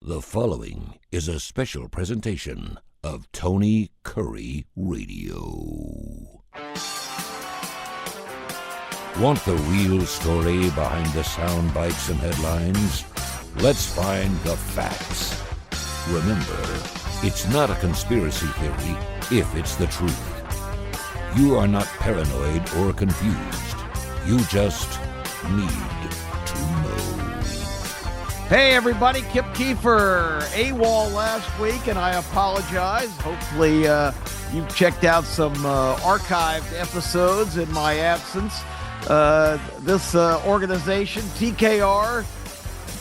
The following is a special presentation of Tony Kurre Radio. Want the real story behind the sound bites and headlines? Let's find the facts. Remember, it's not a conspiracy theory if it's the truth. You are not paranoid or confused. You just need to know. Hey everybody, Kip Kiefer, AWOL last week, and I apologize. Hopefully you've checked out some archived episodes in my absence. This organization, TKR,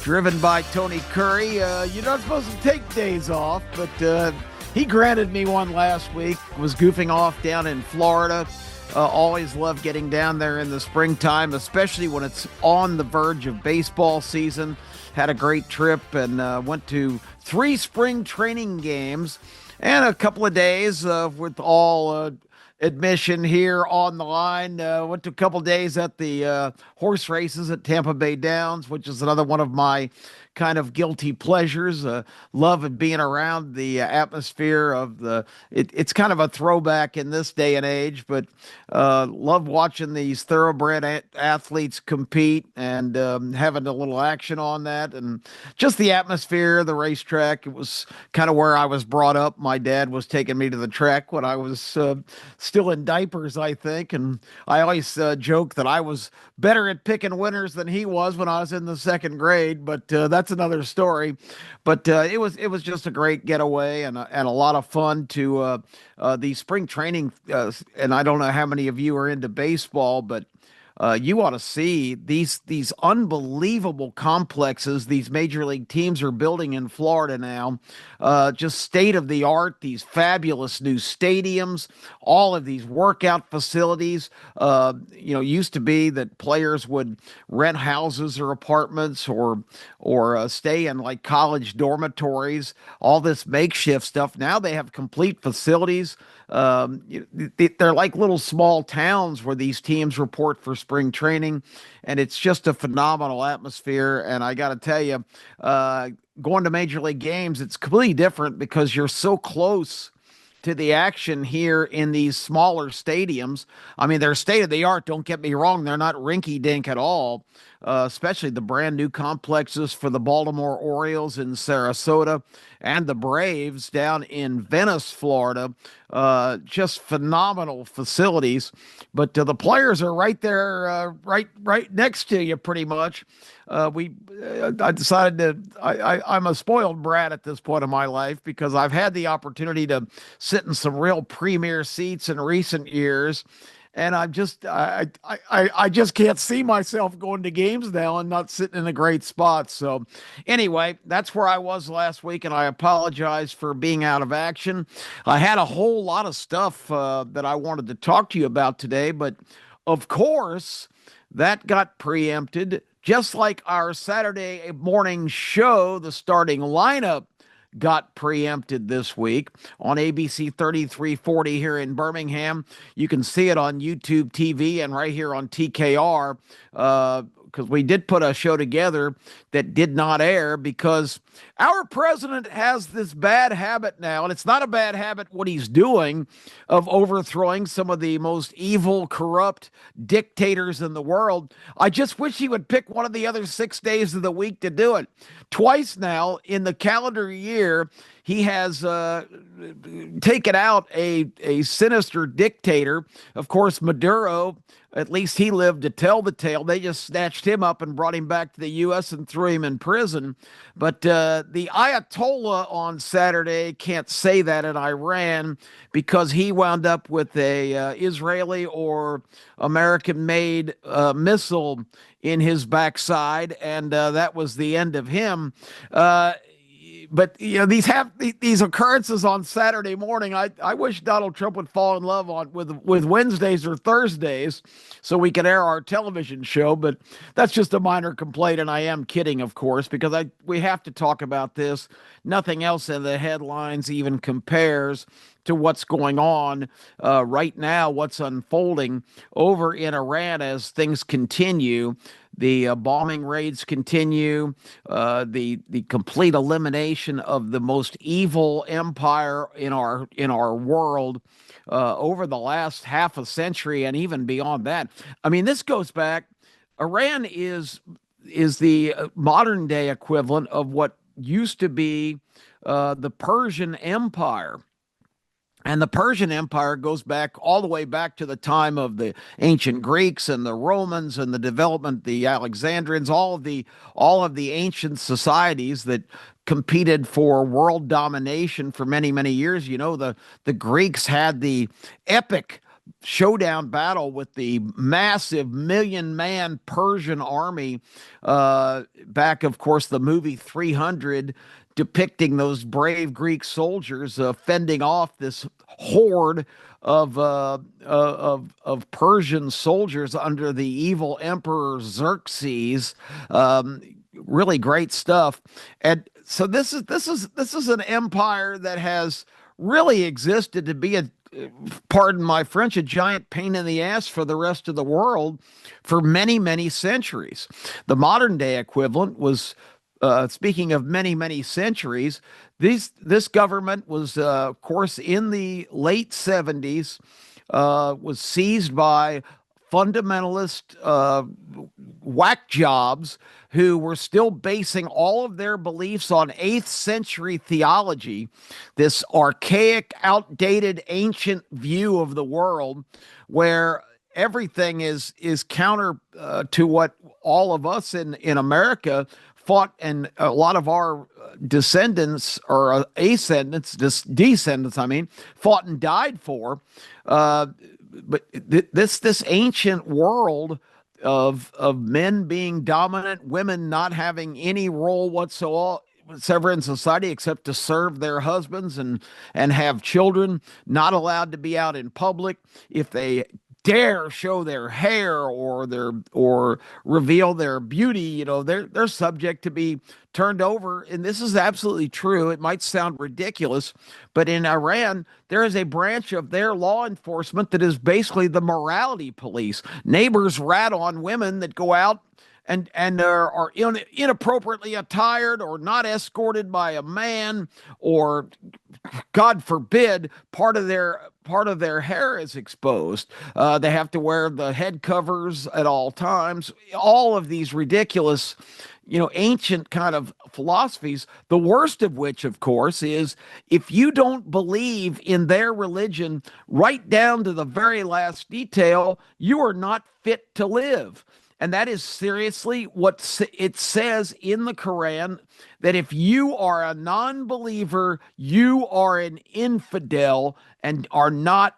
driven by Tony Kurre, you're not supposed to take days off, but he granted me one last week. Was goofing off down in Florida. Always love getting down there in the springtime, especially when it's on the verge of baseball season. Had a great trip and went to 3 spring training games and a couple of days with all admission here on the line. Went to a couple of days at the horse races at Tampa Bay Downs, which is another one of my kind of guilty pleasures. Love being around the atmosphere of it's kind of a throwback in this day and age, but love watching these thoroughbred athletes compete and having a little action on that, and just the atmosphere, the racetrack. It was kind of where I was brought up. My dad was taking me to the track when I was still in diapers, I think, and I always joke that I was better at picking winners than he was when I was in the second grade, but that's another story. But it was just a great getaway and a lot of fun to the spring training. And I don't know how many of you are into baseball, but you ought to see these unbelievable complexes these major league teams are building in Florida now. Just state of the art, these fabulous new stadiums, all of these workout facilities. Used to be that players would rent houses or apartments or stay in like college dormitories, all this makeshift stuff. Now they have complete facilities. They're like little small towns where these teams report for spring training, and it's just a phenomenal atmosphere. And I got to tell you, going to major league games, it's completely different because you're so close to the action here in these smaller stadiums. I mean, they're state of the art. Don't get me wrong. They're not rinky dink at all. Especially the brand new complexes for the Baltimore Orioles in Sarasota and the Braves down in Venice, Florida. Just phenomenal facilities. But the players are right there, right next to you, pretty much. I decided I'm a spoiled brat at this point in my life because I've had the opportunity to sit in some real premier seats in recent years. And I just can't see myself going to games now and not sitting in a great spot. So anyway, that's where I was last week, and I apologize for being out of action. I had a whole lot of stuff that I wanted to talk to you about today, but of course, that got preempted. Just like our Saturday morning show, the starting lineup got preempted this week on ABC 3340 here in Birmingham. You can see it on YouTube TV and right here on TKR, because we did put a show together that did not air because our president has this bad habit now, and it's not a bad habit what he's doing, of overthrowing some of the most evil, corrupt dictators in the world. I just wish he would pick one of the other 6 days of the week to do it. Twice now in the calendar year, he has taken out a sinister dictator. Of course, Maduro, at least he lived to tell the tale. They just snatched him up and brought him back to the U.S. and threw him in prison. But the Ayatollah on Saturday can't say that in Iran because he wound up with a Israeli or American-made missile in his backside, and that was the end of him. But these occurrences on Saturday morning. I wish Donald Trump would fall in love with Wednesdays or Thursdays so we can air our television show. But that's just a minor complaint, and I am kidding, of course, because we have to talk about this. Nothing else in the headlines even compares to what's going on right now, what's unfolding over in Iran as things continue. The bombing raids continue. The complete elimination of the most evil empire in our world over the last half a century and even beyond that. I mean, this goes back. Iran is the modern day equivalent of what used to be the Persian Empire. And the Persian Empire goes back all the way back to the time of the ancient Greeks and the Romans and the development, the Alexandrians, all of the ancient societies that competed for world domination for many, many years. You know, the Greeks had the epic showdown battle with the massive million-man Persian army back, of course, the movie 300, depicting those brave Greek soldiers fending off this horde of Persian soldiers under the evil Emperor Xerxes. Really great stuff. And so this is an empire that has really existed to be pardon my French, a giant pain in the ass for the rest of the world for many, many centuries. The modern day equivalent was, speaking of many, many centuries, this government was, of course, in the late 70s, was seized by fundamentalist whack jobs who were still basing all of their beliefs on 8th century theology, this archaic, outdated, ancient view of the world where everything is counter to what all of us in America fought, and a lot of our descendants or descendants, I mean, fought and died for. But this ancient world of men being dominant, women not having any role whatsoever in society except to serve their husbands and have children, not allowed to be out in public. If they dare show their hair or reveal their beauty, you know, they're subject to be turned over. And this is absolutely true. It might sound ridiculous, but in Iran, there is a branch of their law enforcement that is basically the morality police. Neighbors rat on women that go out and are inappropriately attired or not escorted by a man, or God forbid, part of their hair is exposed. They have to wear the head covers at all times. All of these ridiculous, ancient kind of philosophies, the worst of which, of course, is if you don't believe in their religion right down to the very last detail, you are not fit to live. And that is seriously what it says in the Quran, that if you are a non-believer, you are an infidel and are not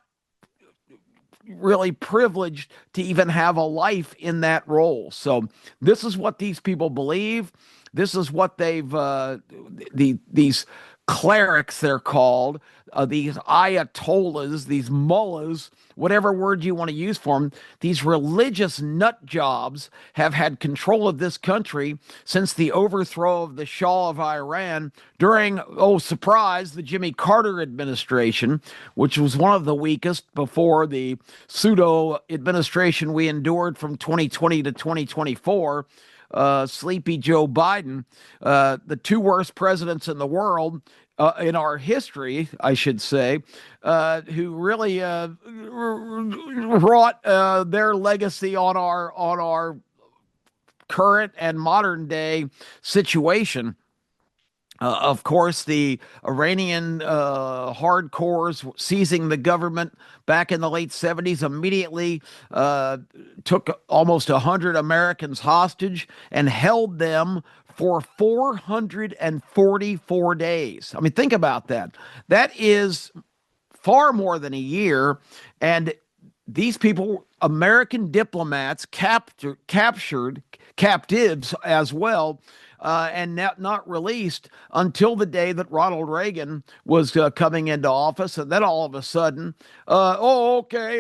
really privileged to even have a life in that role. So this is what these people believe. This is what these clerics, they're called, these ayatollahs, these mullahs, whatever word you want to use for them, these religious nut jobs have had control of this country since the overthrow of the Shah of Iran during, oh, surprise, the Jimmy Carter administration, which was one of the weakest before the pseudo administration we endured from 2020 to 2024. Sleepy Joe Biden, the two worst presidents in the world, in our history, I should say, who really wrought their legacy on our current and modern day situation. Of course, the Iranian hardcores seizing the government back in the late 70s immediately took almost 100 Americans hostage and held them for 444 days. I mean, think about that. That is far more than a year. And these people, American diplomats, captured captives as well, and not released until the day that Ronald Reagan was coming into office. And then all of a sudden, oh, okay,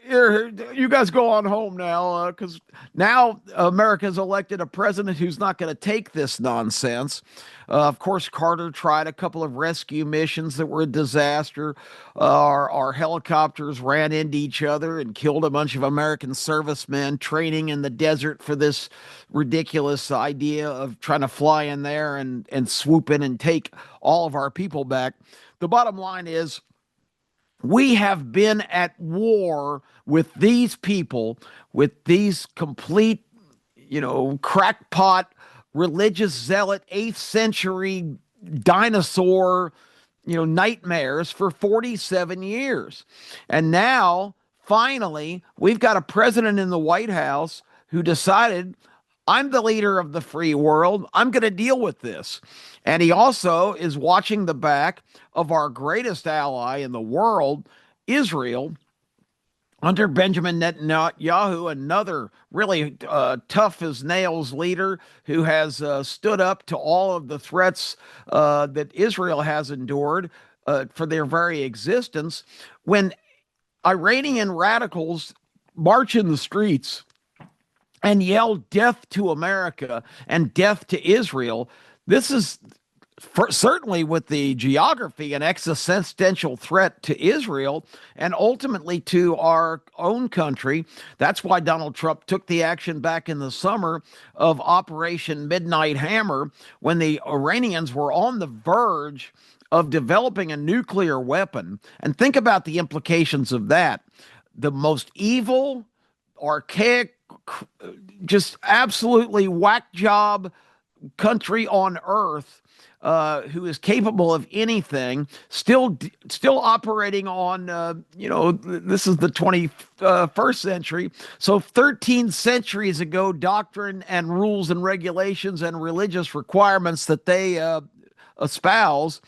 here, you guys go on home now, because now America's elected a president who's not going to take this nonsense. Of course, Carter tried a couple of rescue missions that were a disaster. Our helicopters ran into each other and killed a bunch of American servicemen training in the desert for this ridiculous idea of trying to fly in there and swoop in and take all of our people back. The bottom line is, we have been at war with these people, with these complete, crackpot, religious zealot, 8th century dinosaur, nightmares for 47 years. And now, finally, we've got a president in the White House who decided, I'm the leader of the free world. I'm going to deal with this. And he also is watching the back of our greatest ally in the world, Israel, under Benjamin Netanyahu, another really tough as nails leader who has stood up to all of the threats that Israel has endured for their very existence. When Iranian radicals march in the streets and yell death to America and death to Israel, this is certainly, with the geography, an existential threat to Israel and ultimately to our own country. That's why Donald Trump took the action back in the summer of Operation Midnight Hammer, when the Iranians were on the verge of developing a nuclear weapon. And think about the implications of that. The most evil, archaic, just absolutely whack job country on earth, who is capable of anything, still operating on, this is the 21st century. So 13 centuries ago, doctrine and rules and regulations and religious requirements that they espouse,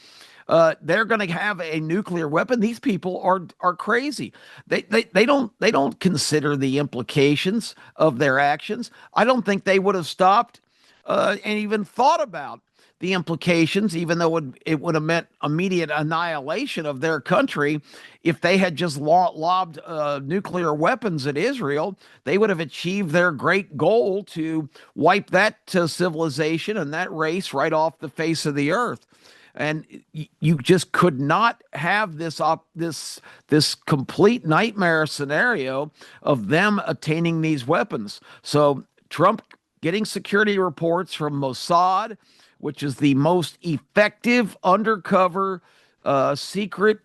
they're going to have a nuclear weapon. These people are crazy. They don't consider the implications of their actions. I don't think they would have stopped and even thought about the implications, even though it would have meant immediate annihilation of their country. If they had just lobbed nuclear weapons at Israel, they would have achieved their great goal to wipe that civilization and that race right off the face of the earth. And you just could not have this complete nightmare scenario of them attaining these weapons. So Trump getting security reports from Mossad, which is the most effective undercover secret.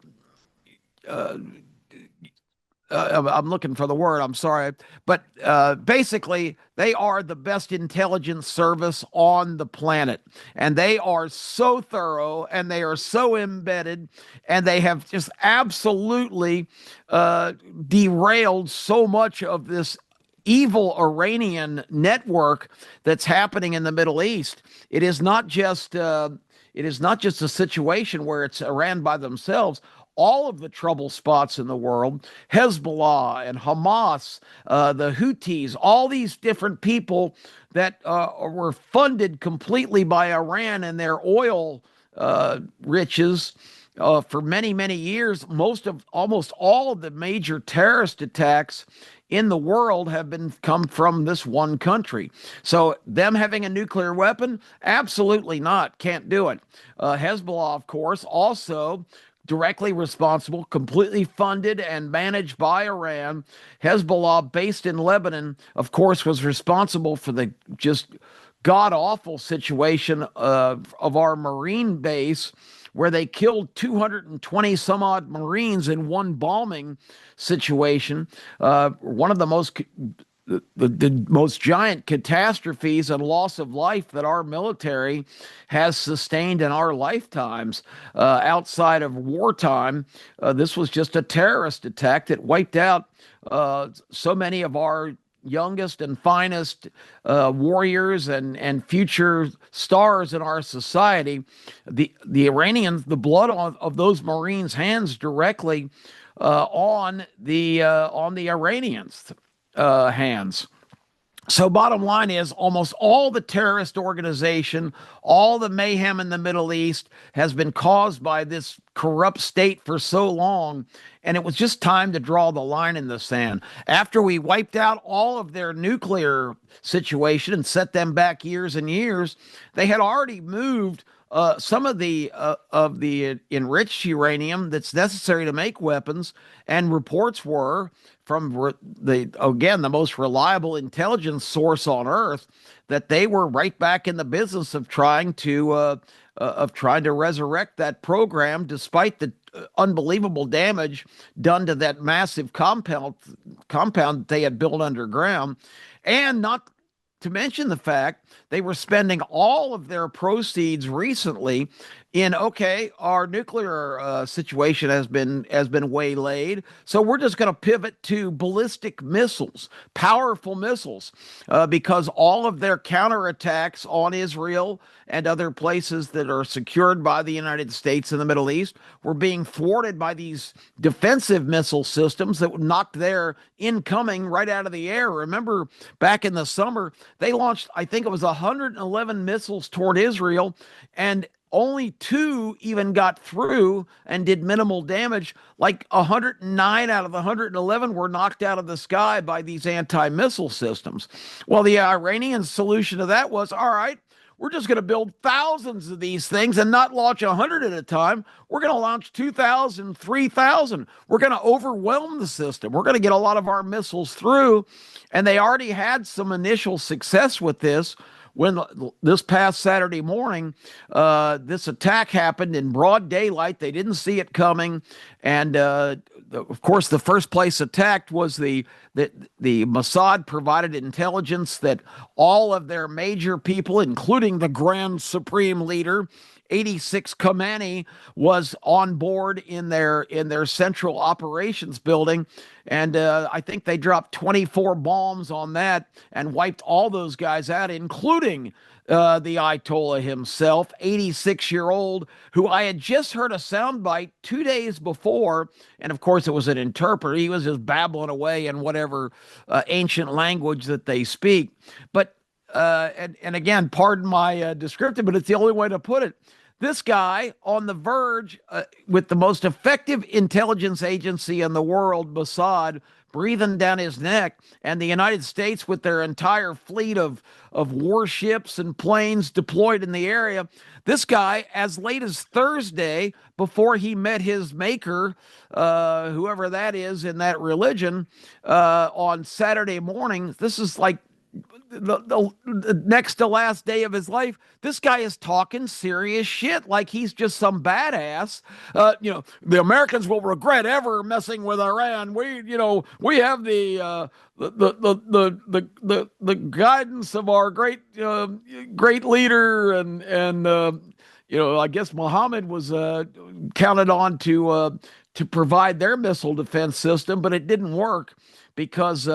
I'm looking for the word. I'm sorry. But basically, they are the best intelligence service on the planet. And they are so thorough and they are so embedded, and they have just absolutely derailed so much of this evil Iranian network that's happening in the Middle East. It is not just a situation where it's Iran by themselves. All of the trouble spots in the world, Hezbollah and Hamas, the Houthis, all these different people that were funded completely by Iran and their oil riches for many, many years. Almost all of the major terrorist attacks in the world have come from this one country. So them having a nuclear weapon, absolutely not. Can't do it. Hezbollah, of course, also directly responsible, completely funded and managed by Iran. Hezbollah, based in Lebanon, of course, was responsible for the just god-awful situation of our Marine base, where they killed 220 some odd Marines in one bombing situation. One of the most giant catastrophes and loss of life that our military has sustained in our lifetimes. Outside of wartime, this was just a terrorist attack that wiped out so many of our youngest and finest warriors and future stars in our society. The Iranians, the blood of those Marines' hands directly on the Iranians' hands. So, bottom line is almost all the terrorist organization, all the mayhem in the Middle East has been caused by this corrupt state for so long. And it was just time to draw the line in the sand. After we wiped out all of their nuclear situation and set them back years and years, they had already moved some of the enriched uranium that's necessary to make weapons, and reports were from the most reliable intelligence source on Earth that they were right back in the business of trying to resurrect that program, despite the unbelievable damage done to that massive compound that they had built underground, and not to mention the fact they were spending all of their proceeds recently in, okay, our nuclear situation has been waylaid, so we're just going to pivot to ballistic missiles, powerful missiles, because all of their counterattacks on Israel and other places that are secured by the United States in the Middle East were being thwarted by these defensive missile systems that knocked their incoming right out of the air. Remember, back in the summer, they launched, I think it was 111 missiles toward Israel, and only two even got through and did minimal damage. Like 109 out of the 111 were knocked out of the sky by these anti missile systems. Well, the Iranian solution to that was, all right, we're just going to build thousands of these things and not launch 100 at a time. We're going to launch 2,000, 3,000. We're going to overwhelm the system. We're going to get a lot of our missiles through. And they already had some initial success with this when this past Saturday morning, this attack happened in broad daylight. They didn't see it coming. And of course, the first place attacked was the Mossad provided intelligence that all of their major people, including the Grand Supreme Leader, 86 Khamenei, was on board in their central operations building, and I think they dropped 24 bombs on that and wiped all those guys out, including the Ayatollah himself, 86-year-old, who I had just heard a soundbite 2 days before, and of course it was an interpreter. He was just babbling away in whatever ancient language that they speak, but. And again, pardon my descriptive, but it's the only way to put it. This guy on the verge, with the most effective intelligence agency in the world, Mossad, breathing down his neck, and the United States with their entire fleet of warships and planes deployed in the area. This guy, as late as Thursday, before he met his maker, whoever that is in that religion, on Saturday morning, this is like the next to last day of his life, this guy is talking serious shit like he's just some badass. The Americans will regret ever messing with Iran. We have the guidance of our great leader, and I guess Muhammad was counted on to provide their missile defense system, but it didn't work because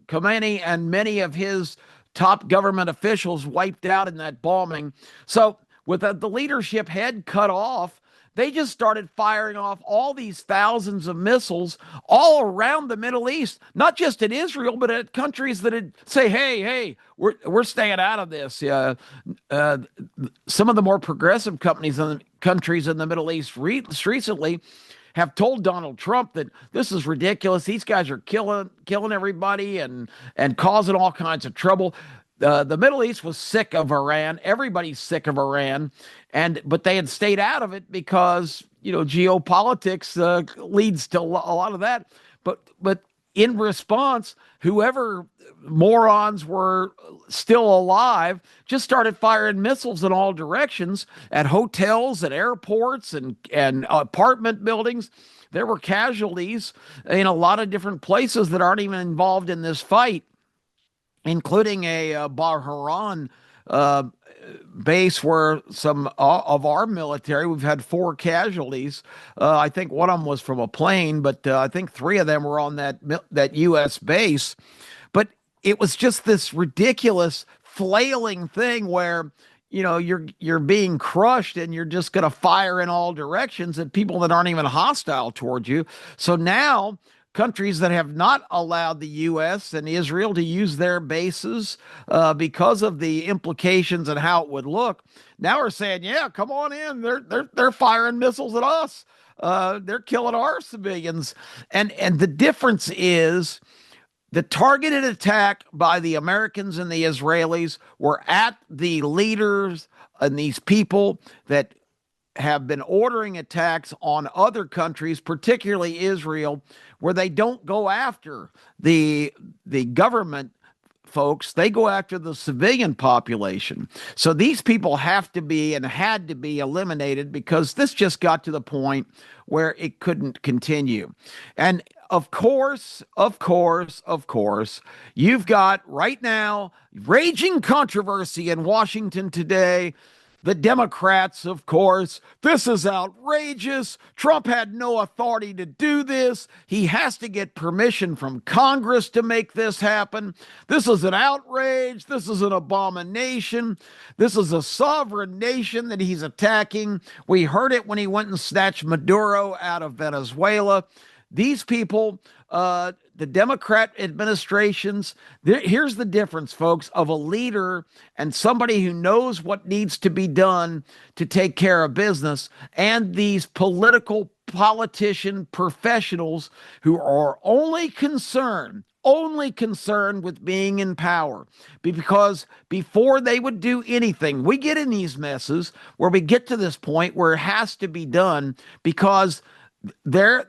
Khomeini and many of his top government officials wiped out in that bombing. So, with the leadership head cut off, they just started firing off all these thousands of missiles all around the Middle East, not just in Israel, but at countries that had say, hey, we're staying out of this. Some of the more progressive countries in the Middle East recently have told Donald Trump that this is ridiculous. These guys are killing everybody and causing all kinds of trouble. The Middle East was sick of Iran. Everybody's sick of Iran, but they had stayed out of it because geopolitics leads to a lot of that. But in response, whoever morons were still alive just started firing missiles in all directions at hotels and airports and apartment buildings. There were casualties in a lot of different places that aren't even involved in this fight, including a Bahrain base where some of our military, we've had 4 casualties. I think one of them was from a plane, but I think 3 of them were on that U.S. base. But it was just this ridiculous flailing thing where you're being crushed and you're just going to fire in all directions at people that aren't even hostile towards you. So now countries that have not allowed the U.S. and Israel to use their bases because of the implications and how it would look, now are saying, "Yeah, come on in. They're firing missiles at us. They're killing our civilians." And the difference is the targeted attack by the Americans and the Israelis were at the leaders and these people that have been ordering attacks on other countries, particularly Israel, where they don't go after the government folks, they go after the civilian population. So these people have to be and had to be eliminated because this just got to the point where it couldn't continue. And of course, you've got right now raging controversy in Washington today. The Democrats, of course, this is outrageous. Trump had no authority to do this. He has to get permission from Congress to make this happen. This is an outrage. This is an abomination. This is a sovereign nation that he's attacking. We heard it when he went and snatched Maduro out of Venezuela. These people, the Democrat administrations, here's the difference, folks, of a leader and somebody who knows what needs to be done to take care of business, and these politician professionals who are only concerned with being in power. Because before they would do anything, we get in these messes where we get to this point where it has to be done because their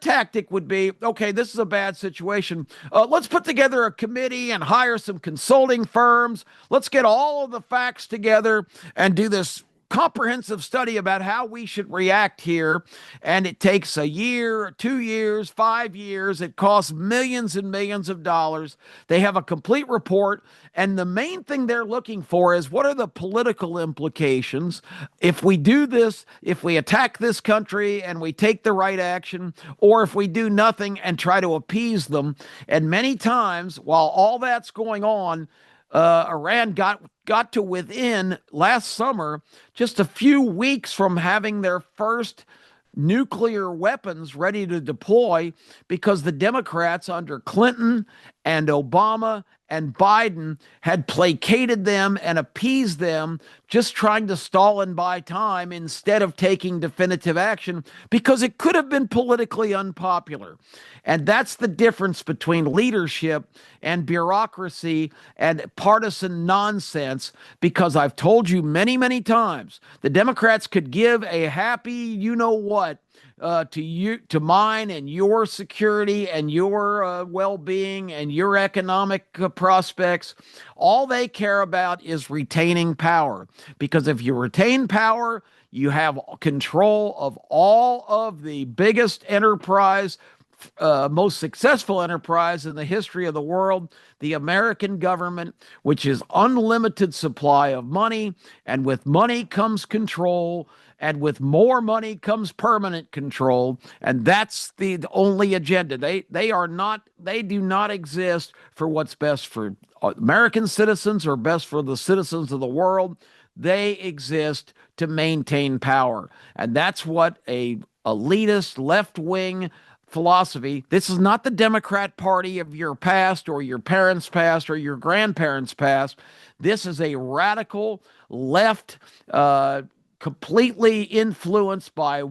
tactic would be, okay, this is a bad situation. Let's put together a committee and hire some consulting firms. Let's get all of the facts together and do this comprehensive study about how we should react here. And it takes a year, 2 years, 5 years. It costs millions and millions of dollars. They have a complete report. And the main thing they're looking for is what are the political implications if we do this, if we attack this country and we take the right action, or if we do nothing and try to appease them. And many times, while all that's going on, Iran got to within last summer, just a few weeks from having their first nuclear weapons ready to deploy, because the Democrats under Clinton and Obama and Biden had placated them and appeased them, just trying to stall and buy time instead of taking definitive action, because it could have been politically unpopular. And that's the difference between leadership and bureaucracy and partisan nonsense, because I've told you many, many times, the Democrats could give a happy you-know-what to mine and your security and your well-being and your economic prospects. All they care about is retaining power, because if you retain power, you have control of all of the biggest enterprise, most successful enterprise in the history of the world, the American government, which is unlimited supply of money, and with money comes control, and with more money comes permanent control, and that's the only agenda. They do not exist for what's best for American citizens or best for the citizens of the world. They exist to maintain power, and that's what a elitist left-wing philosophy. This is not the Democrat Party of your past or your parents' past or your grandparents' past. This is a radical left, completely influenced by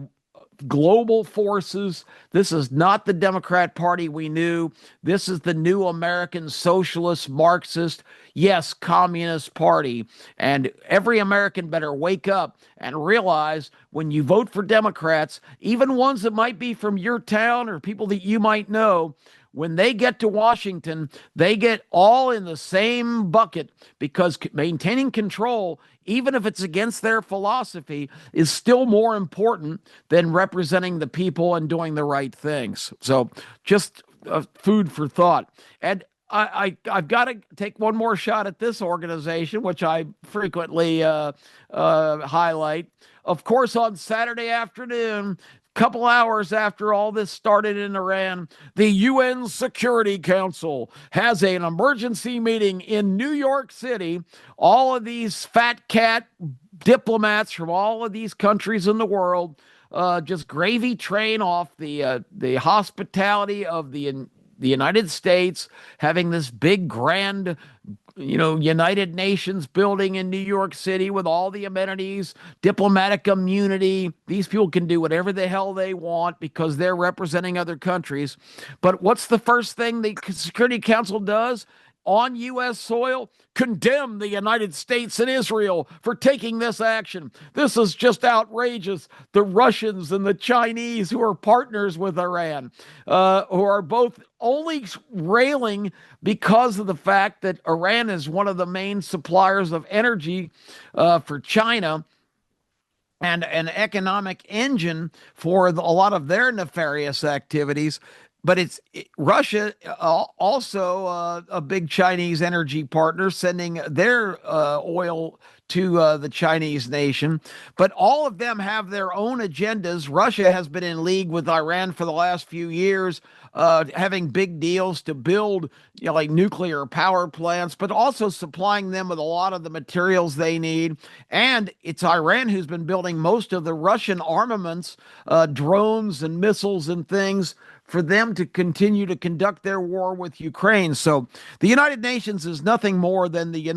global forces. This is not the Democrat Party we knew. This is the new American socialist, Marxist, yes, communist party. And every American better wake up and realize when you vote for Democrats, even ones that might be from your town or people that you might know, when they get to Washington, they get all in the same bucket, because maintaining control, even if it's against their philosophy, is still more important than representing the people and doing the right things. So just food for thought. And I've got to take one more shot at this organization, which I frequently highlight. Of course, on Saturday afternoon, couple hours after all this started in Iran, the UN Security Council has an emergency meeting in New York City. All of these fat cat diplomats from all of these countries in the world just gravy train off the hospitality of the United States, having this big grand, United Nations building in New York City with all the amenities, diplomatic immunity. These people can do whatever the hell they want because they're representing other countries. But what's the first thing the Security Council does? On U.S. soil, condemn the United States and Israel for taking this action. This is just outrageous. The Russians and the Chinese, who are partners with Iran, who are both only railing because of the fact that Iran is one of the main suppliers of energy for China and an economic engine for a lot of their nefarious activities. But Russia, also a big Chinese energy partner, sending their oil to the Chinese nation. But all of them have their own agendas. Russia has been in league with Iran for the last few years, having big deals to build, like nuclear power plants, but also supplying them with a lot of the materials they need. And it's Iran who's been building most of the Russian armaments, drones and missiles and things, for them to continue to conduct their war with Ukraine. So the United Nations is nothing more than the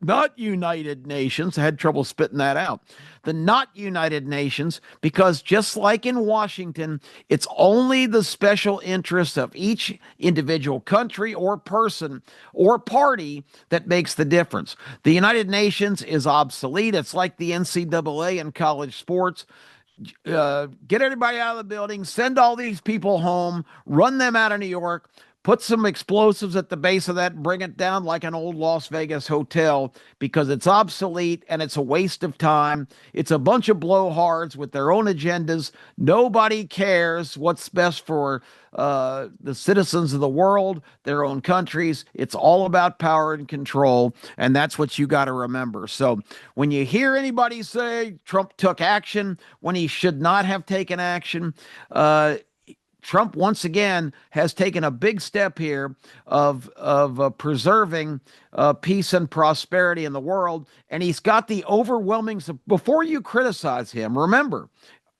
not United Nations. I had trouble spitting that out. The not United Nations, because just like in Washington, it's only the special interests of each individual country or person or party that makes the difference. The United Nations is obsolete. It's like the NCAA in college sports. Get everybody out of the building, send all these people home, run them out of New York, put some explosives at the base of that, bring it down like an old Las Vegas hotel, because it's obsolete and it's a waste of time. It's a bunch of blowhards with their own agendas. Nobody cares what's best for the citizens of the world, their own countries. It's all about power and control, and that's what you got to remember. So when you hear anybody say Trump took action when he should not have taken action, Trump once again has taken a big step here of preserving peace and prosperity in the world, and he's got the overwhelming. Before you criticize him, remember,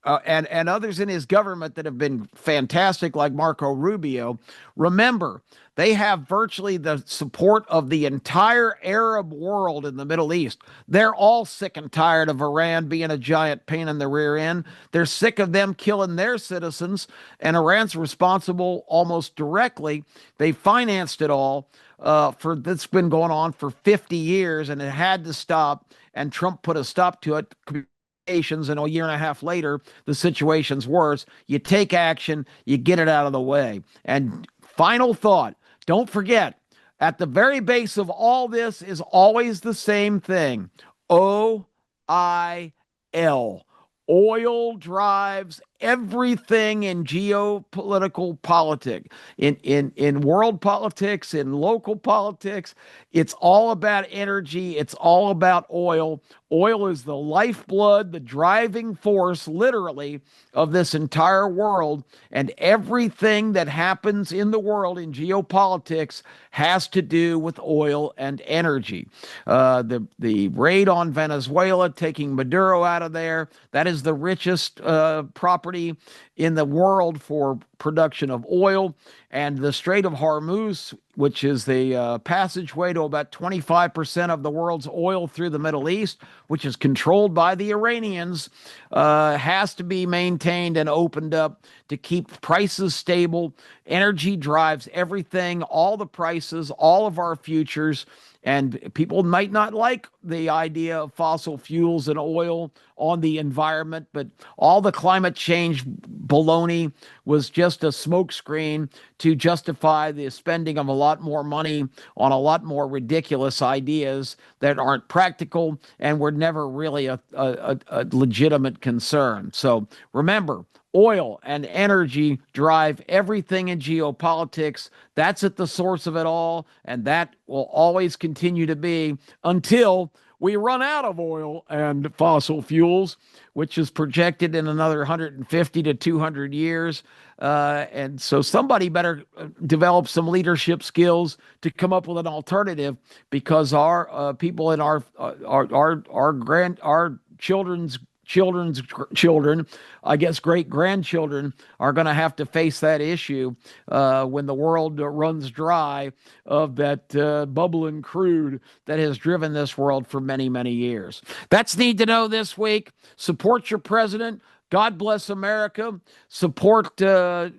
and others in his government that have been fantastic, like Marco Rubio, remember, they have virtually the support of the entire Arab world in the Middle East. They're all sick and tired of Iran being a giant pain in the rear end. They're sick of them killing their citizens, and Iran's responsible almost directly. They financed it all for that's been going on for 50 years, and it had to stop, and Trump put a stop to it. And a year and a half later, the situation's worse. You take action, you get it out of the way. And final thought, don't forget, at the very base of all this is always the same thing. OIL. Oil drives everything in geopolitical politics, in world politics, in local politics. It's all about energy. It's all about oil. Oil is the lifeblood, the driving force, literally, of this entire world. And everything that happens in the world in geopolitics has to do with oil and energy. The raid on Venezuela, taking Maduro out of there, that is the richest property in the world for production of oil. And the Strait of Hormuz, which is the passageway to about 25% of the world's oil through the Middle East, which is controlled by the Iranians, has to be maintained and opened up to keep prices stable. Energy drives everything, all the prices, all of our futures. And people might not like the idea of fossil fuels and oil on the environment, but all the climate change baloney was just a smokescreen to justify the spending of a lot more money on a lot more ridiculous ideas that aren't practical and were never really a legitimate concern. So remember, oil and energy drive everything in geopolitics. That's at the source of it all, and that will always continue to be until we run out of oil and fossil fuels, which is projected in another 150 to 200 years. And so somebody better develop some leadership skills to come up with an alternative, because our people in our children's children, I guess great grandchildren, are going to have to face that issue when the world runs dry of that bubbling crude that has driven this world for many, many years. That's Need to Know this week. Support your president. God bless America. Support the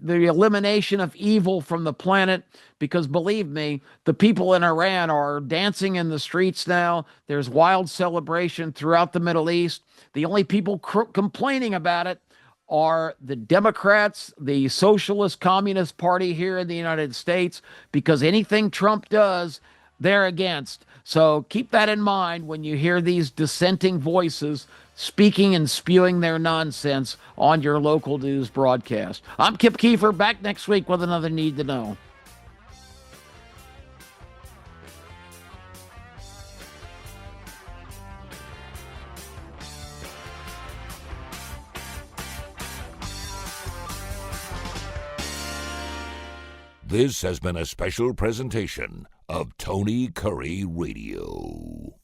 elimination of evil from the planet, because believe me, the people in Iran are dancing in the streets now. There's wild celebration throughout the Middle East. The only people complaining about it are the Democrats, the Socialist Communist Party here in the United States, because anything Trump does, they're against. So keep that in mind when you hear these dissenting voices speaking and spewing their nonsense on your local news broadcast. I'm Kip Kiefer, back next week with another Need to Know. This has been a special presentation of Tony Kurre Radio.